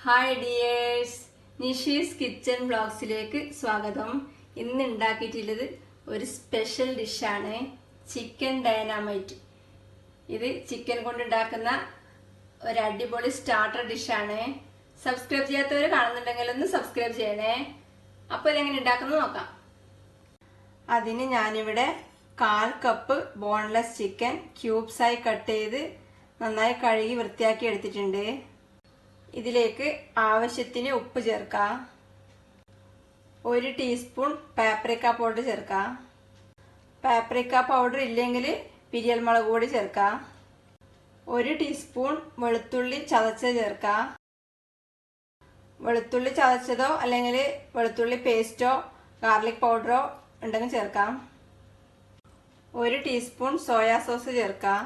Hi dears, Nishi's kitchen ബ്ലോഗ്സിലേക്ക് സ്വാഗതം. ഇന്ന് ഉണ്ടാക്കിയിട്ടുള്ളത് ഒരു സ്പെഷ്യൽ ഡിഷാണ്, ചിക്കൻ ഡൈനാമൈറ്റ്. ഇത് ചിക്കൻ കൊണ്ട് ഉണ്ടാക്കുന്ന ഒരു അടിപൊളി സ്റ്റാർട്ടർ ഡിഷാണ്. സബ്സ്ക്രൈബ് ചെയ്യാത്തവർ കാണുന്നുണ്ടെങ്കിൽ ഒന്ന് സബ്സ്ക്രൈബ് ചെയ്യണേ. അപ്പോൾ ഇതെങ്ങനെ ഉണ്ടാക്കുന്നത് നോക്കാം. അതിന് ഞാനിവിടെ 1/4 കപ്പ് ബോൺലെസ് ചിക്കൻ ക്യൂബ്സായി കട്ട് ചെയ്ത് നന്നായി കഴുകി വൃത്തിയാക്കി എടുത്തിട്ടുണ്ട്. ഇതിലേക്ക് ആവശ്യത്തിന് ഉപ്പ് ചേർക്കാം. 1 ടീസ്പൂൺ പാപ്രിക്ക പൗഡർ ചേർക്കാം. പാപ്രിക്ക പൗഡർ ഇല്ലെങ്കിൽ പിരിയൽ മുളക് പൊടി ചേർക്കാം. 1 ടീസ്പൂൺ വെളുത്തുള്ളി ചതച്ചത് ചേർക്കാം. വെളുത്തുള്ളി ചതച്ചതോ അല്ലെങ്കിൽ വെളുത്തുള്ളി പേസ്റ്റോ ഗാർലിക് പൗഡറോ ഉണ്ടെങ്കിൽ ചേർക്കാം. 1 ടീസ്പൂൺ സോയാ സോസ് ചേർക്കാം.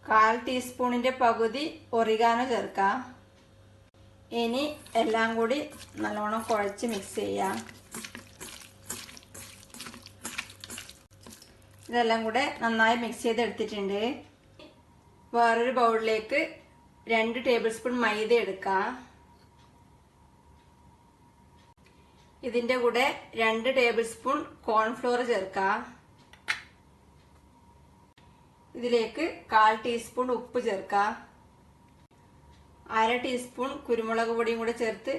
1/4 ടീസ്പൂണിന്റെ പകുതി ഒറിഗാനോ ചേർക്കാം. ഇനി എല്ലാം കൂടി നല്ലോണം കുഴച്ച് മിക്സ് ചെയ്യാം. ഇതെല്ലാം കൂടെ നന്നായി മിക്സ് ചെയ്തെടുത്തിട്ടുണ്ട്. വേറൊരു ബൗളിലേക്ക് 2 ടേബിൾ സ്പൂൺ മൈദ എടുക്കാം. ഇതിന്റെ കൂടെ 2 ടേബിൾ സ്പൂൺ കോൺഫ്ലോർ ചേർക്കാം. ഇതിലേക്ക് 1/4 ടീസ്പൂൺ ഉപ്പ് ചേർക്കാം. 1/2 ടീസ്പൂൺ കുരുമുളക് പൊടിയും കൂടെ ചേർത്ത്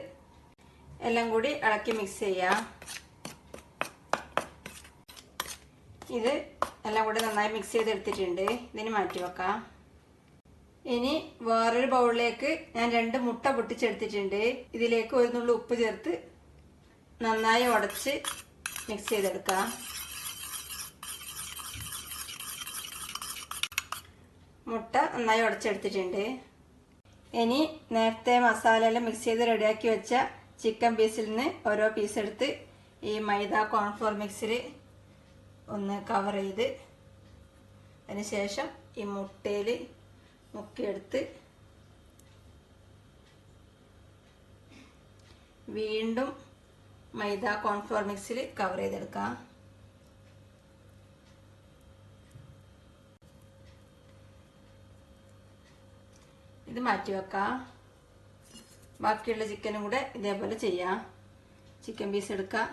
എല്ലാം കൂടി ഇളക്കി മിക്സ് ചെയ്യാം. ഇത് എല്ലാം കൂടി നന്നായി മിക്സ് ചെയ്തെടുത്തിട്ടുണ്ട്. ഇതിന് മാറ്റി വെക്കാം. ഇനി വേറൊരു ബൗളിലേക്ക് ഞാൻ 2 മുട്ട പൊട്ടിച്ചെടുത്തിട്ടുണ്ട്. ഇതിലേക്ക് 1 നുള്ളി ഉപ്പ് ചേർത്ത് നന്നായി ഉടച്ച് മിക്സ് ചെയ്തെടുക്കാം. മുട്ട നന്നായി ഉടച്ചെടുത്തിട്ടുണ്ട്. ഇനി നേരത്തെ മസാല എല്ലാം മിക്സ് ചെയ്ത് റെഡിയാക്കി വെച്ച ചിക്കൻ പീസിൽ നിന്ന് ഓരോ പീസ് എടുത്ത് ഈ മൈദ കോൺഫ്ലോർ മിക്സിൽ ഒന്ന് കവർ ചെയ്ത് അതിനുശേഷം ഈ മുട്ടയിൽ മുക്കിയെടുത്ത് വീണ്ടും മൈദ കോൺഫ്ലോർ മിക്സിൽ കവർ ചെയ്തെടുക്കാം. ഇത് മാറ്റി വെക്കാം. ബാക്കിയുള്ള ചിക്കനും കൂടെ ഇതേപോലെ ചെയ്യാം. ചിക്കൻ പീസ് എടുക്കാം,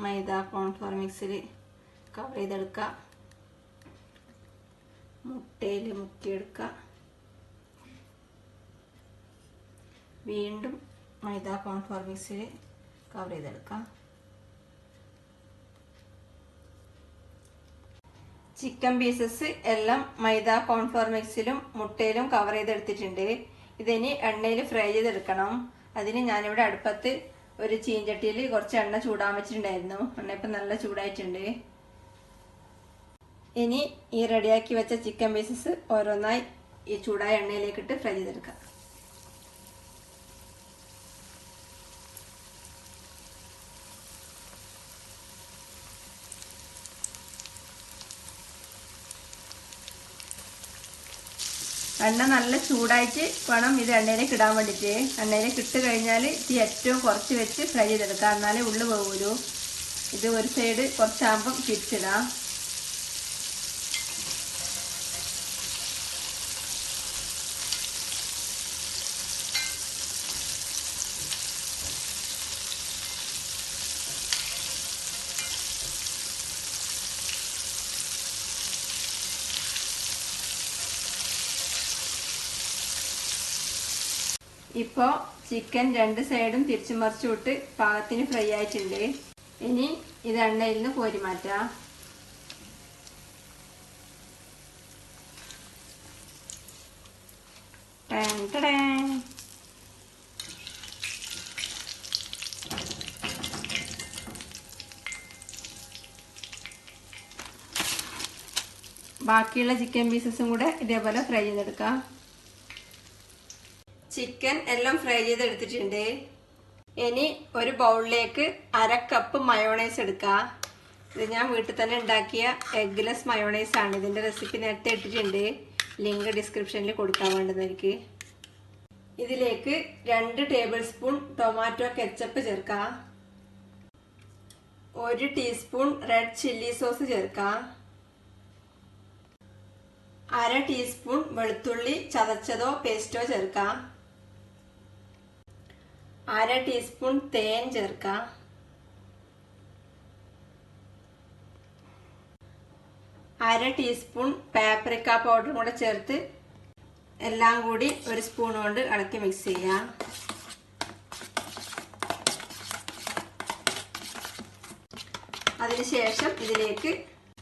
മൈദ കോൺഫ്ലോർ മിക്സിൽ കവർ ചെയ്തെടുക്കാം, മുട്ടയിൽ മുക്കിയെടുക്കാം, വീണ്ടും മൈദ കോൺഫ്ലോർ മിക്സിൽ കവർ ചെയ്തെടുക്കാം. ചിക്കൻ പീസസ് എല്ലാം മൈദ കോൺഫ്ലോർ മിക്സിലും മുട്ടയിലും കവർ ചെയ്തെടുത്തിട്ടുണ്ട്. ഇതിനി എണ്ണയിൽ ഫ്രൈ ചെയ്തെടുക്കണം. അതിന് ഞാനിവിടെ അടുപ്പത്ത് ഒരു ചീഞ്ചട്ടിയിൽ കുറച്ച് എണ്ണ ചൂടാൻ വെച്ചിട്ടുണ്ടായിരുന്നു. എണ്ണ ഇപ്പം നല്ല ചൂടായിട്ടുണ്ട്. ഇനി ഈ റെഡിയാക്കി വെച്ച ചിക്കൻ പീസസ് ഓരോന്നായി ഈ ചൂടായ എണ്ണയിലേക്കിട്ട് ഫ്രൈ ചെയ്തെടുക്കാം. എണ്ണ നല്ല ചൂടായിട്ട് വേണം ഇത് എണ്ണയിലേക്ക് ഇടാൻ വേണ്ടിയിട്ട്. എണ്ണയിലേക്ക് ഇട്ട് കഴിഞ്ഞാൽ തീ ഏറ്റവും കുറച്ച് വെച്ച് ഫ്രൈ ചെയ്തെടുക്കാം, എന്നാലേ ഉള്ളു പോകൂലൂ. ഇത് ഒരു സൈഡ് കുറച്ചാകുമ്പം തിരിച്ചിടാം. ഇപ്പോൾ ചിക്കൻ 2 സൈഡും തിരിച്ചു മറിച്ചു വിട്ട് പാകത്തിന് ഫ്രൈ ആയിട്ടുണ്ട്. ഇനി ഇത് എണ്ണയിൽ നിന്ന് കോരി മാറ്റാം. ബാക്കിയുള്ള ചിക്കൻ പീസസും കൂടെ ഇതേപോലെ ഫ്രൈ ചെയ്തെടുക്കാം. ചിക്കൻ എല്ലാം ഫ്രൈ ചെയ്തെടുത്തിട്ടുണ്ട്. ഇനി ഒരു ബൗളിലേക്ക് 1/2 കപ്പ് മയോണൈസ് എടുക്കാം. ഇത് ഞാൻ വീട്ടിൽ തന്നെ ഉണ്ടാക്കിയ എഗ്ഗ്ലെസ് മയോണൈസ് ആണ്. ഇതിന്റെ റെസിപ്പി നേരത്തെ ഇട്ടിട്ടുണ്ട്, ലിങ്ക് ഡിസ്ക്രിപ്ഷനിൽ കൊടുക്കാൻ വേണ്ടുന്നവർക്ക്. ഇതിലേക്ക് 2 ടേബിൾ സ്പൂൺ ടൊമാറ്റോ കെച്ചപ്പ് ചേർക്കാം. 1 ടീസ്പൂൺ റെഡ് ചില്ലി സോസ് ചേർക്കാം. 1/2 ടീസ്പൂൺ വെളുത്തുള്ളി ചതച്ചതോ പേസ്റ്റോ ചേർക്കാം. 1/2 ടീസ്പൂൺ തേൻ ചേർക്കാം. അര ടീസ്പൂൺ പാപ്രിക്ക പൗഡറും കൂടെ ചേർത്ത് എല്ലാം കൂടി ഒരു സ്പൂൺ കൊണ്ട് ഇളക്കി മിക്സ് ചെയ്യാം. അതിനുശേഷം ഇതിലേക്ക്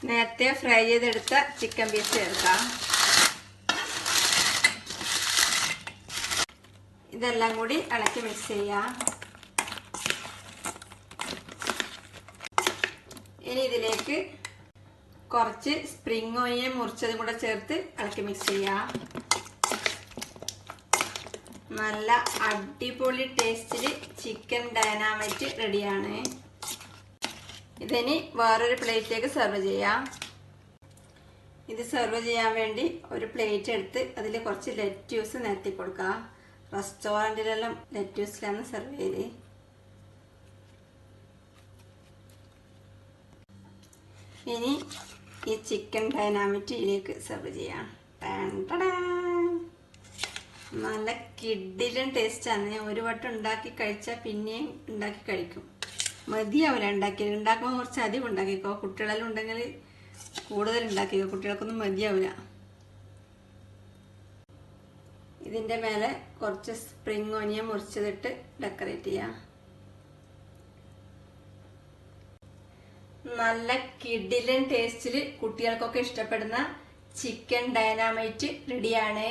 നേരത്തെ ഫ്രൈ ചെയ്തെടുത്ത ചിക്കൻ പീസ് ചേർക്കാം. ഇതെല്ലാം കൂടി ഇളക്കി മിക്സ് ചെയ്യാം. ഇനി ഇതിലേക്ക് കുറച്ച് സ്പ്രിംഗ് ഓണിയൻ മുറിച്ചതും കൂടെ ചേർത്ത് ഇളക്കി മിക്സ് ചെയ്യാം. നല്ല അടിപൊളി ടേസ്റ്റിൽ ചിക്കൻ ഡൈനാമൈറ്റ് റെഡിയാണ്. ഇതിനി വേറൊരു പ്ലേറ്റിലേക്ക് സെർവ് ചെയ്യാം. ഇത് സെർവ് ചെയ്യാൻ വേണ്ടി ഒരു പ്ലേറ്റ് എടുത്ത് അതിൽ കുറച്ച് ലെറ്റ്യൂസ് നിരത്തി കൊടുക്കുക. റെസ്റ്റോറൻറ്റിലെല്ലാം ലെറ്റ്യൂസിലാണ് സെർവ് ചെയ്ത്. ഇനി ഈ ചിക്കൻ ഡൈനാമൈറ്റ് ഇതിലേക്ക് സെർവ് ചെയ്യാം. നല്ല കിഡിലും ടേസ്റ്റാണ്. ഒരു വട്ടം ഉണ്ടാക്കി കഴിച്ചാൽ പിന്നെയും ഉണ്ടാക്കി കഴിക്കും. മതിയാവില്ല ഉണ്ടാക്കുമ്പോൾ കുറച്ച് അധികം ഉണ്ടാക്കിക്കോ. കുട്ടികളെല്ലാം ഉണ്ടെങ്കിൽ കൂടുതൽ ഉണ്ടാക്കിക്കോ. കുട്ടികൾക്കൊന്നും മതിയാവില്ല. ഇതിൻ്റെ മേലെ കുറച്ച് സ്പ്രിംഗ് ഓണിയൻ മുറിച്ചതിട്ട് ഡെക്കറേറ്റ് ചെയ്യാം. നല്ല കിഡിലൻ ടേസ്റ്റിൽ കുട്ടികൾക്കൊക്കെ ഇഷ്ടപ്പെടുന്ന ചിക്കൻ ഡൈനാമൈറ്റ് റെഡിയാണ്.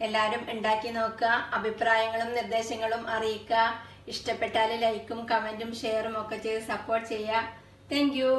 എല്ലാവരും ഉണ്ടാക്കി നോക്കുക. അഭിപ്രായങ്ങളും നിർദ്ദേശങ്ങളും അറിയിക്കുക. ഇഷ്ടപ്പെട്ടാൽ ലൈക്കും കമന്റും ഷെയറും ഒക്കെ ചെയ്ത് സപ്പോർട്ട് ചെയ്യുക. Thank you.